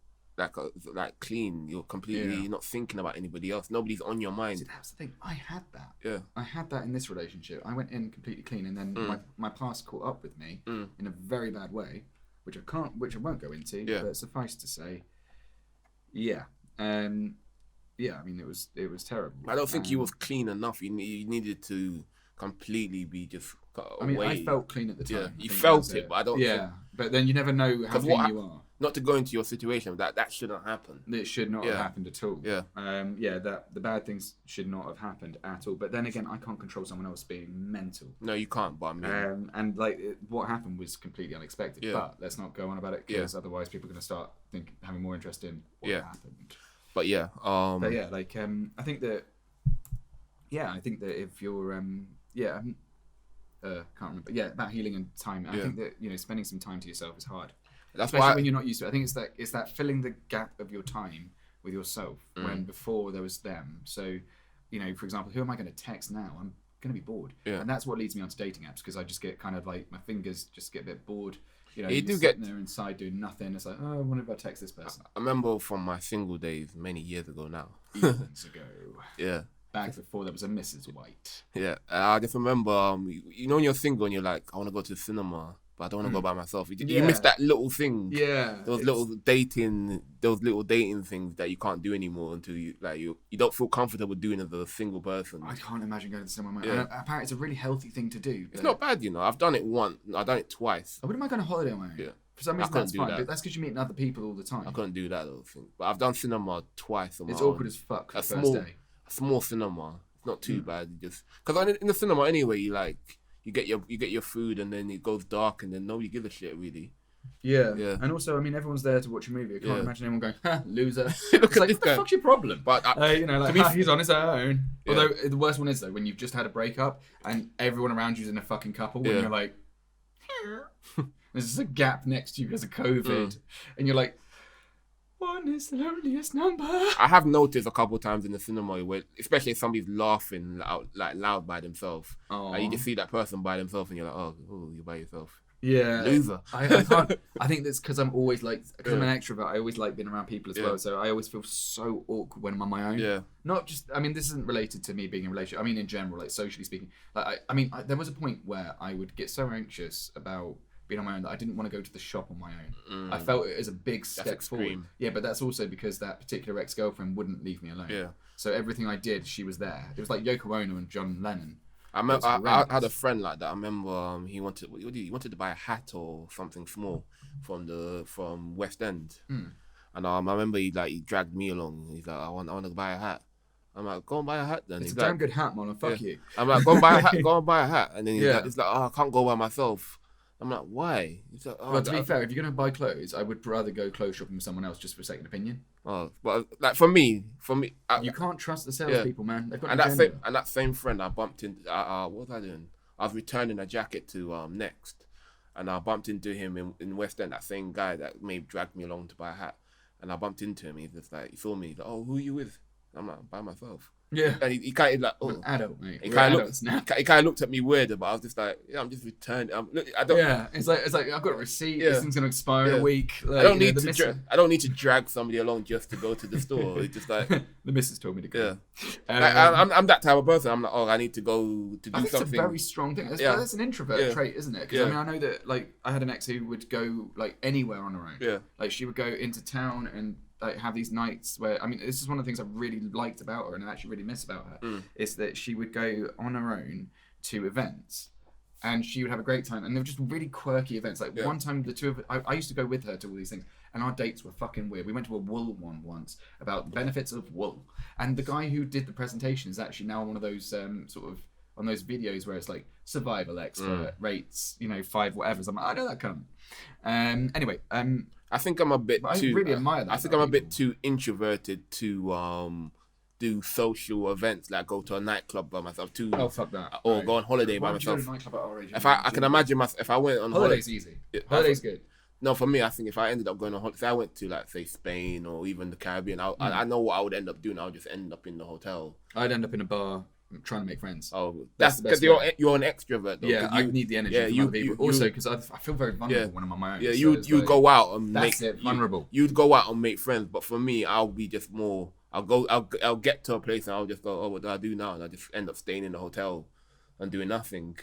clean. You're completely not thinking about anybody else. Nobody's on your mind. See, that's the thing. I had that. Yeah. I had that in this relationship. I went in completely clean, and then my past caught up with me in a very bad way, which I won't go into. Yeah. But suffice to say, yeah. I mean, it was terrible. I don't think you was clean enough. You needed to completely be just away. I mean, I felt clean at the time. Yeah, you felt it, but I don't. Yeah, but then you never know how clean you are. Not to go into your situation, that shouldn't happen. It should not have happened at all. Yeah. That the bad things should not have happened at all. But then again, I can't control someone else being mental. No, you can't. But I mean, and like what happened was completely unexpected. Yeah. But let's not go on about it because otherwise people are going to start having more interest in what happened. But yeah. I think that. Yeah, I think that if you're can't remember. Yeah, about healing and time. I think that spending some time to yourself is hard. That's especially why when you're not used to it. I think it's that filling the gap of your time with yourself when before there was them. So, for example, who am I going to text now? I'm going to be bored. Yeah. And that's what leads me onto dating apps because I just get kind of like my fingers just get a bit bored. You do get there inside doing nothing. It's like, oh, I wonder if I text this person. I remember from my single days many years ago now. Eons ago. Yeah. Back before there was a Mrs. White. Yeah. I just remember, when you're single and you're like, I want to go to the cinema. But I don't want to go by myself. You miss that little thing. Yeah. Those little dating things that you can't do anymore until you don't feel comfortable doing as a single person. I can't imagine going to cinema. Yeah. Apparently, it's a really healthy thing to do. It's not bad, I've done it once. I've done it twice. I wouldn't mind going on holiday on my own. Yeah. For some reason, that's fine. But that's because you're meeting other people all the time. I couldn't do that little thing. But I've done cinema twice on my own. It's awkward as fuck for the first day. A small cinema. It's not too bad. Because in the cinema anyway, you get your food and then it goes dark and then nobody gives a shit really. Yeah. Yeah. And also, I mean, everyone's there to watch a movie. I can't Yeah. imagine anyone going, ha, loser. Look It's at like, this what the guy. fuck's your problem? But You know, like, he's on his own. Yeah. Although the worst one is though when you've just had a breakup and everyone around you's in a fucking couple, and you're like, there's just a gap next to you because of COVID, and you're like, one is the loneliest number. I have noticed a couple of times in the cinema where, especially if somebody's laughing loud by themselves, like you just see that person by themselves, and you're like, oh, you're by yourself. Yeah, Loser. I can't. I think that's because I'm always like, because I'm an extrovert. I always like being around people as well. So I always feel so awkward when I'm on my own. Yeah. Not just. I mean, this isn't related to me being in a relationship. I mean, in general, like socially speaking. Like, there was a point where I would get so anxious about being on my own that I didn't want to go to the shop on my own. I felt it as a big step forward. Yeah, but that's also because that particular ex-girlfriend wouldn't leave me alone. Yeah. So everything I did, she was there. It was like Yoko Ono and John Lennon. I had a friend like that. I remember he wanted to buy a hat or something small from West End, and I remember he dragged me along. He's like, I want to buy a hat. I'm like, go and buy a hat then. It's he's a damn good hat, man. Fuck you. I'm like, go and buy a hat. Go and buy a hat. And then he's like, oh, I can't go by myself. I'm like, why? He's like, oh, well, to be fair, if you're going to buy clothes, I would rather go clothes shopping with someone else just for a second opinion. Oh, but like for me, you can't trust the salespeople, man. They've got that same friend I bumped into. What was I doing? I was returning a jacket to Next, and I bumped into him in West End. That same guy that may dragged me along to buy a hat, and I bumped into him. He's just like, he saw me. He's like, oh, who are you with? I'm like, by myself. Yeah. And he kind of like, I'm an adult, mate. He kind of looked at me weird, but I was just like, yeah, I'm just returning. I don't. Yeah, it's like I've got a receipt. Yeah. This thing's gonna expire in a week. Like, I don't need to drag somebody along just to go to the store. It's just like the missus told me to go. Yeah. I'm that type of person. I'm like, oh, I need to go to do something. It's a very strong thing. That's an introvert trait, isn't it? Because I mean, I know that like I had an ex who would go like anywhere on her own. Yeah. Like she would go into town and like have these nights where, I mean, this is one of the things I really liked about her and I actually really miss about her, is that she would go on her own to events and she would have a great time, and they were just really quirky events. Like one time the two of I used to go with her to all these things, and our dates were fucking weird. We went to a wool one once about the benefits of wool, and the guy who did the presentation is actually now on one of those sort of on those videos where it's like survival expert rates, 5 whatever. So I'm like, I know that cunt. Anyway, I think I'm a bit too. I really admire that. I think I'm a bit too introverted to do social events, like go to a nightclub by myself, oh fuck that, or go on holiday by myself. If I can imagine if I went on holiday's easy. Holiday's good. No, for me, I think if I ended up going on holiday, if I went to like say Spain or even the Caribbean, I know what I would end up doing. I would just end up in the hotel. I'd end up in a bar trying to make friends. Oh, that's because you're an extrovert. Though, yeah, I need the energy from other people. Also, because I feel very vulnerable when I'm on my own. Yeah, you go out and vulnerable. You'd go out and make friends, but for me, I'll be just more. I'll get to a place and I'll just go, oh, what do I do now? And I just end up staying in the hotel and doing nothing.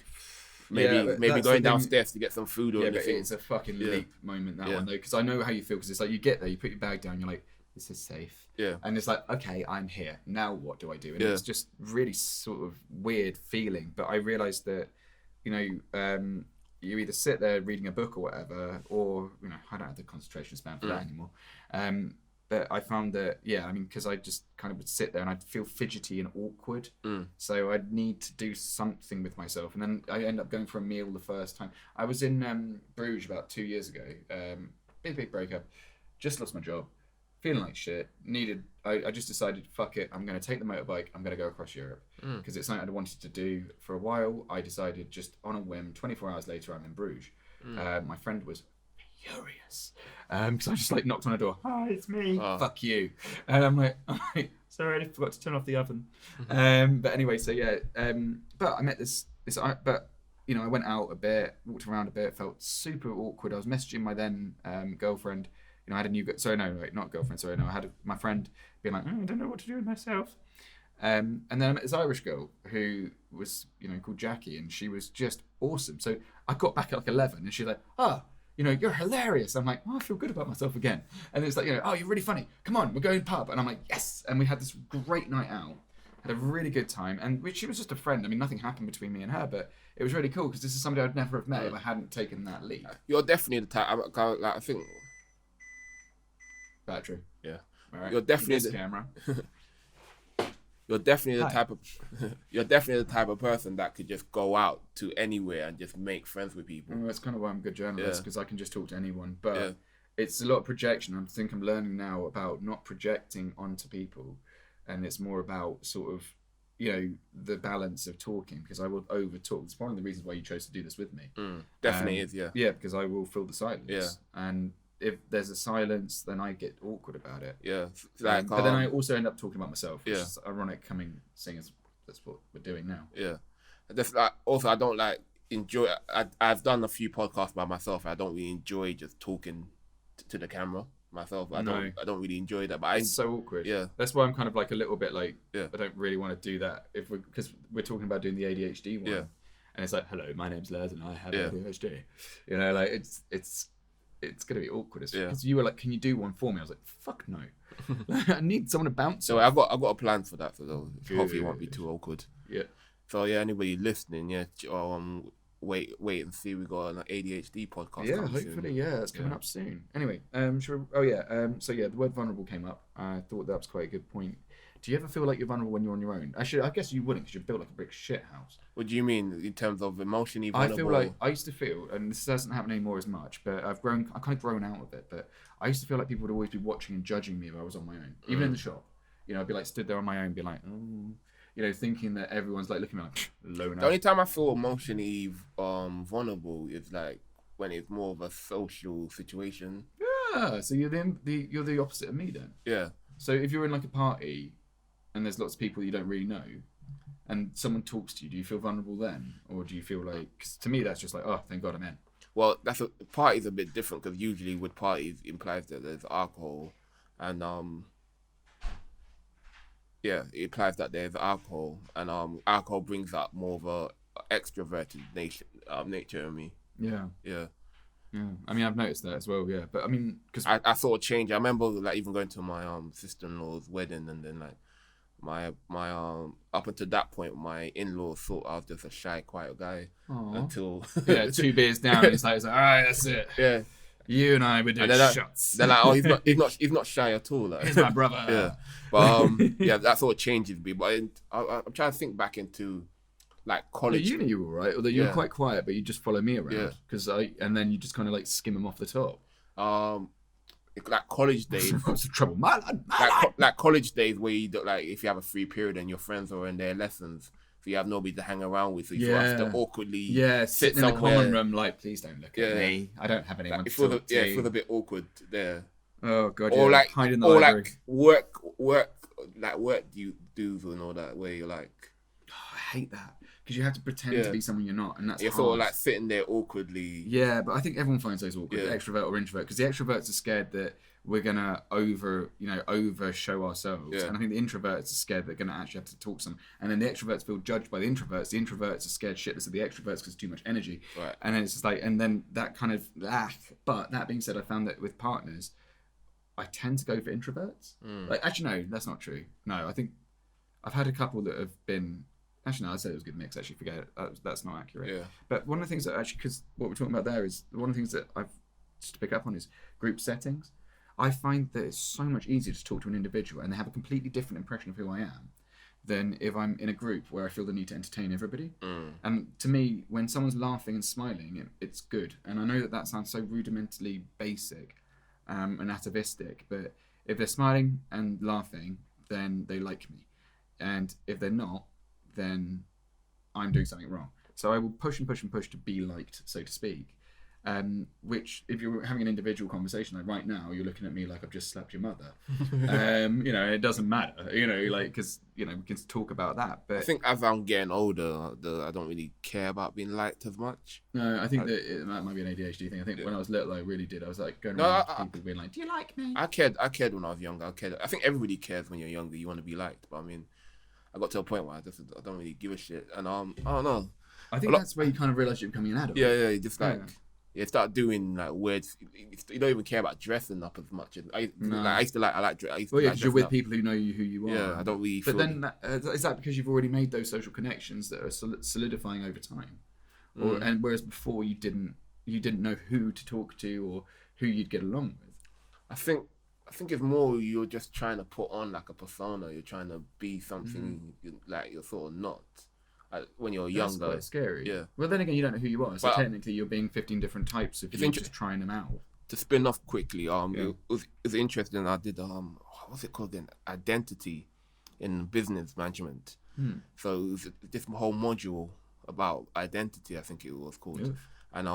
Maybe going downstairs to get some food or anything. But it's a fucking leap moment, that one, though, because I know how you feel, because it's like you get there, you put your bag down, you're like, this is safe. Yeah. And it's like, okay, I'm here. Now what do I do? And it's just really sort of weird feeling. But I realised that, you either sit there reading a book or whatever, or, I don't have the concentration span for that anymore. But I found that, because I just kind of would sit there and I'd feel fidgety and awkward. So I'd need to do something with myself. And then I end up going for a meal the first time. I was in Bruges about 2 years ago. Big breakup. Just lost my job. Feeling like shit. I just decided, fuck it. I'm going to take the motorbike. I'm going to go across Europe. Because it's something I'd wanted to do for a while. I decided just on a whim, 24 hours later, I'm in Bruges. My friend was furious because I just knocked on her door. Hi, it's me. Fuck you. And I'm like, sorry, I forgot to turn off the oven. But anyway, so yeah. But I met this. But I went out a bit, walked around a bit, felt super awkward. I was messaging my then girlfriend. I had a new. Sorry, no, not girlfriend. Sorry, no. I had my friend being like, I don't know what to do with myself. And then I met this Irish girl who was, called Jackie, and she was just awesome. So I got back at 11, and she's like, you're hilarious. I'm like, I feel good about myself again. And it's like, oh, you're really funny. Come on, we're going pub. And I'm like, yes. And we had this great night out. Had a really good time. And she was just a friend. I mean, nothing happened between me and her, but it was really cool because this is somebody I'd never have met if I hadn't taken that leap. You're definitely the type. I think. Battery. Yeah. All right. You're definitely the camera. you're definitely the Hi. type of you're definitely the type of person that could just go out to anywhere and just make friends with people. Well, that's kind of why I'm a good journalist, Yeah. because I can just talk to anyone. But Yeah. it's a lot of projection. I think I'm learning now about not projecting onto people, and it's more about sort of, the balance of talking, because I will over talk. It's one of the reasons why you chose to do this with me. Definitely is, yeah. Yeah, because I will fill the silence. Yeah. And if there's a silence, then I get awkward about it. Yeah. Like, but then I also end up talking about myself, which Yeah. is ironic, seeing as that's what we're doing now. Yeah. Also, I don't like enjoy. I've done a few podcasts by myself. I don't really enjoy just talking to the camera myself. I don't really enjoy that. But It's so awkward. Yeah. That's why I'm kind of like a little bit like, Yeah. I don't really want to do that because we're talking about doing the ADHD one. Yeah. And it's like, hello, my name's Les and I have Yeah. ADHD. Like it's gonna be awkward. Yeah. Because you were like, can you do one for me? I was like, fuck no. I need someone to bounce. So I've got a plan for that. So hopefully it won't be Good. too awkward. Yeah. So yeah, anybody listening, wait and see. We got an ADHD podcast. Yeah, coming hopefully, soon. yeah, it's coming up soon. Anyway, so the word vulnerable came up. I thought that was quite a good point. Do you ever feel like you're vulnerable when you're on your own? Actually, I guess you wouldn't, because you're built like a brick shit house. What do you mean in terms of emotionally I vulnerable? feel like I used to feel, and this doesn't happen anymore as much, but I've kind of grown out of it. But I used to feel like people would always be watching and judging me if I was on my own, even in the shop. I'd be like stood there on my own, be like, oh, thinking that everyone's like looking at me like alone. The only time I feel emotionally vulnerable is like when it's more of a social situation. Yeah, so you're the opposite of me then. Yeah. So if you're in like a party and there's lots of people you don't really know, and someone talks to you, do you feel vulnerable then, or do you feel like? Cause to me, that's just like, oh, thank God I'm in. Well, party's a bit different, because usually with parties implies that there's alcohol, and it implies that there's alcohol, and alcohol brings out more of a extroverted nature in me. Yeah. Yeah. Yeah. I mean, I've noticed that as well. Yeah, but I mean, because I sort of changed. I remember like even going to my sister-in-law's wedding, and then like my up until that point, my in-laws thought I was just a shy, quiet guy until 2 beers down, it's like, all right, that's it. Yeah. You and I were doing shots. They're like, oh, he's not shy at all. Like. He's my brother. Yeah, but yeah, that sort of changes me. But I'm trying to think back into like college. But you were all right, although you were quite quiet, but you just follow me around and then you just kind of like skim them off the top. Like college days. What's the trouble, my lad? Like college days where you don't, like if you have a free period and your friends are in their lessons, so you have nobody to hang around with, so you have to awkwardly sit in the common room like, please don't look at me. I don't have anyone to talk to. Yeah, it feels a bit awkward there. Oh god, or like hide in the or library. like work dues and all that, where you're like, I hate that, because you have to pretend to be someone you're not, and that's you're hard. sort of like sitting there awkwardly. Yeah, but I think everyone finds those awkward, extrovert or introvert, because the extroverts are scared that we're gonna over show ourselves, and I think the introverts are scared they're gonna actually have to talk some, and then the extroverts feel judged by the introverts. The introverts are scared shitless of the extroverts because too much energy, right? And then it's just like, and then that kind of But that being said, I found that with partners, I tend to go for introverts. Like, actually, no, that's not true. No, I think I've had a couple that have been. Actually, no, I'd say it was a good mix. Actually, forget it. That's not accurate. Yeah. But one of the things that actually, because what we're talking about there is one of the things that I've just to pick up on is group settings. I find that it's so much easier to talk to an individual and they have a completely different impression of who I am than if I'm in a group where I feel the need to entertain everybody. And to me, when someone's laughing and smiling, it's good. And I know that sounds so rudimentarily basic and atavistic, but if they're smiling and laughing, then they like me. And if they're not, then I'm doing something wrong. So I will push and push and push to be liked, so to speak. Which, if you're having an individual conversation, like right now, you're looking at me like I've just slapped your mother. It doesn't matter, because, we can talk about that. But I think as I'm getting older, I don't really care about being liked as much. No, I think that might be an ADHD thing. I think when I was little, I really did. I was like going around to people being like, "Do you like me?" I cared when I was younger. I think everybody cares when you're younger. You want to be liked, but I mean, I got to a point where I don't really give a shit. And I don't know. I think that's where you kind of realise you're becoming an adult. Yeah, you just like. You start doing like weird. You don't even care about dressing up as much. I used to like. Because you're with people who know who you are. Yeah, I don't really. But then, is that because you've already made those social connections that are solidifying over time, and whereas before you didn't know who to talk to or who you'd get along with? I think I think it's more you're just trying to put on like a persona. You're trying to be something like you're sort of not when you're That's younger. quite scary. Yeah. Well, then again, you don't know who you are, so But technically you're being 15 different types if you're just trying them out. to spin off quickly, it was interesting. I did what's it called again? Identity in business management. So it was this whole module about identity. I think it was called, and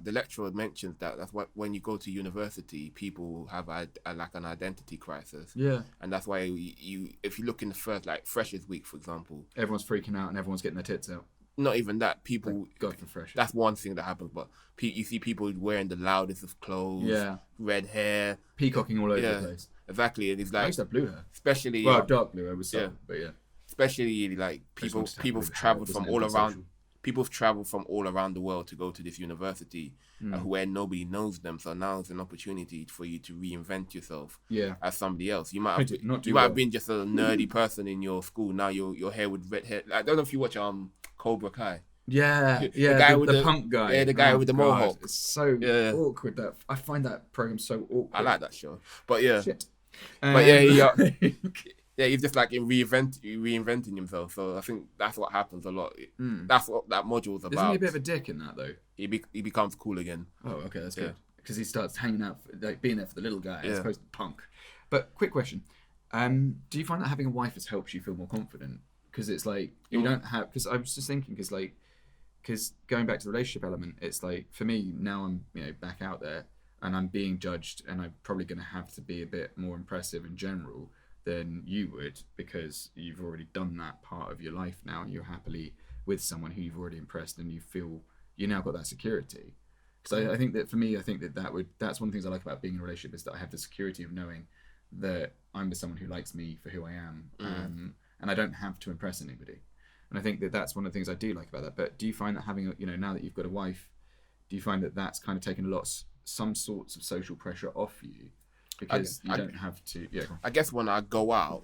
the lecturer mentions that's what when you go to university, people have like an identity crisis. Yeah. And that's why if you look in the first like Freshers Week, for example, everyone's freaking out and everyone's getting their tits out. Not even that, people go for fresh. That's one thing that happens, but you see people wearing the loudest of clothes, red hair, peacocking all over the place. Exactly, and it's like I used to have blue hair, especially dark blue hair was some, but especially like people's traveled from all around. People have traveled from all around the world to go to this university where nobody knows them. So now it's an opportunity for you to reinvent yourself as somebody else. You might have been just a nerdy person in your school. Now your hair with red hair. I don't know if you watch Cobra Kai. The guy with the punk guy. Yeah, the guy with the mohawk. It's so awkward. That I find that program so awkward. I like that show, but yeah. Shit. But yeah, he's just like reinventing himself. So I think that's what happens a lot. That's what that module's about. Isn't he a bit of a dick in that though? He becomes cool again. Oh, okay, that's good. Because he starts hanging out, like being there for the little guy as opposed to punk. But quick question: do you find that having a wife has helped you feel more confident? Because it's like you don't have. Because I was just thinking, because going back to the relationship element, it's like for me now I'm back out there and I'm being judged, and I'm probably going to have to be a bit more impressive in general than you would, because you've already done that part of your life now and you're happily with someone who you've already impressed and you feel you now got that security. Because I think that for me, that's one of the things I like about being in a relationship, is that I have the security of knowing that I'm with someone who likes me for who I am, and I don't have to impress anybody. And I think that that's one of the things I do like about that. But do you find that having now that you've got a wife, do you find that that's kind of taken some sorts of social pressure off you? Because you don't have to. Yeah. I guess when I go out,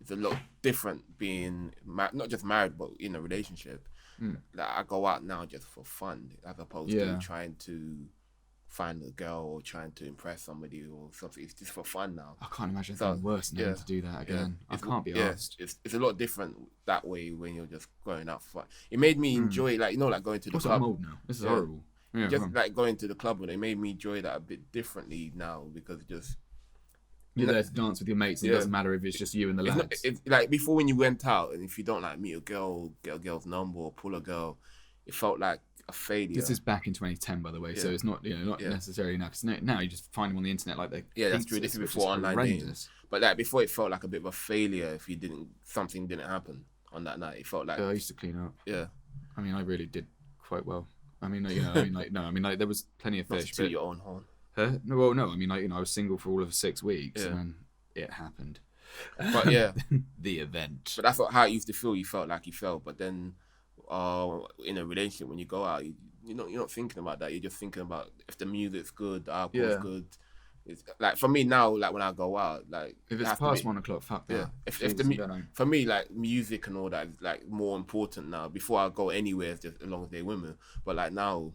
it's a lot different being not just married, but in a relationship. Like I go out now just for fun, as opposed to trying to find a girl or trying to impress somebody or something. It's just for fun now. I can't imagine something worse than having to do that again. I can't be arsed. It's a lot different that way when you're just going out for fun. It made me enjoy, like going to the club. I'm old now. This is horrible. Yeah, just like going to the club, and it made me enjoy that a bit differently now, because you're there to dance with your mates. And it doesn't matter if it's just you and the lads. It's like before, when you went out, and if you don't like meet a girl, get a girl's number or pull a girl, it felt like a failure. This is back in 2010, by the way, so it's not not necessarily now. Because now you just find them on the internet like they. Yeah, that's true. This is before online dating. But like before, it felt like a bit of a failure if something didn't happen on that night. It felt like I used to clean up. Yeah, I mean, I really did quite well. I mean, there was plenty of fish. Not to toot your own horn. Huh? No, I mean, I was single for all of 6 weeks, and then it happened. But yeah, the event. But that's how it used to feel. You felt like you felt, but then, in a relationship, when you go out, you're not thinking about that. You're just thinking about if the music's good, the alcohol's good. It's like for me now, like when I go out, like if it's past 1 o'clock, fuck that. Yeah, for me, like music and all that is like more important now. Before I go anywhere, it's just as long as they're women. But like now,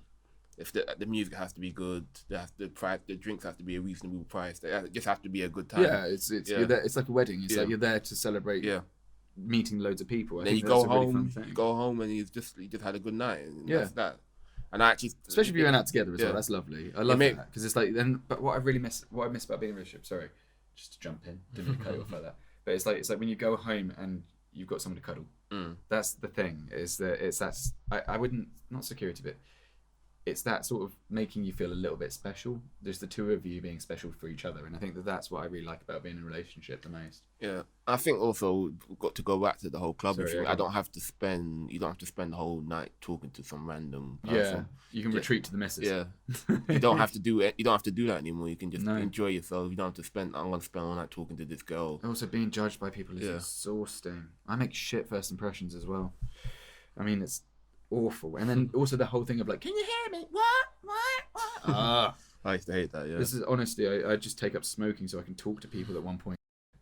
if the music has to be good, the drinks have to be a reasonable price. It just have to be a good time. Yeah, you're there. It's like a wedding. It's like you're there to celebrate. Meeting loads of people. Then you go home. You go home and you just had a good night. And that's that. And I actually, especially if you went out together as well, that's lovely. I love that, because it's like then. But what I miss about being in a relationship. Sorry, just to jump in, didn't mean to cut you off like that. But it's like when you go home and you've got someone to cuddle. That's the thing. Is that I wouldn't, not security, but it's that sort of making you feel a little bit special. There's the two of you being special for each other, and I think that's what I really like about being in a relationship the most. Yeah, I think also we've got to go back to the whole club thing. You don't have to spend the whole night talking to some random person. You can retreat to the missus. Yeah, you don't have to do it. You don't have to do that anymore. You can just enjoy yourself. You don't have to spend. I'm gonna spend all night talking to this girl. Also, being judged by people is exhausting. I make shit first impressions as well. I mean, it's awful. And then also the whole thing of like, can you hear me? What? I used to hate that. Yeah. This is honestly, I just take up smoking so I can talk to people at one point.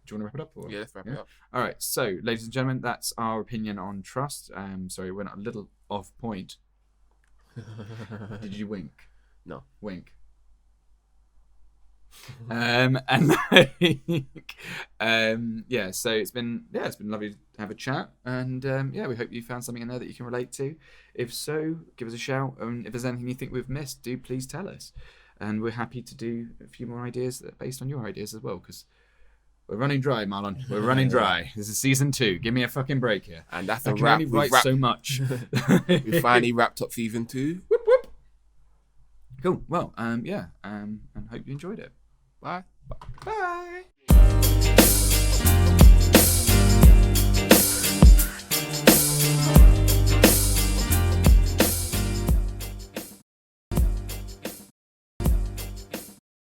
Do you want to wrap it up? Or? Yeah, let's wrap it up. All right. So, ladies and gentlemen, that's our opinion on trust. Sorry, we're not a little off point. Did you wink? No. Wink. And like, so it's been lovely to have a chat, and we hope you found something in there that you can relate to. If so, give us a shout, and if there's anything you think we've missed, do please tell us, and we're happy to do a few more ideas that are based on your ideas as well, because we're running dry, Marlon. We're running dry. This is season 2. Give me a fucking break here. And that's I a can wrap. only write so much. We finally wrapped up season 2. Whoop, whoop. Cool. Well, and hope you enjoyed it. Bye. Bye.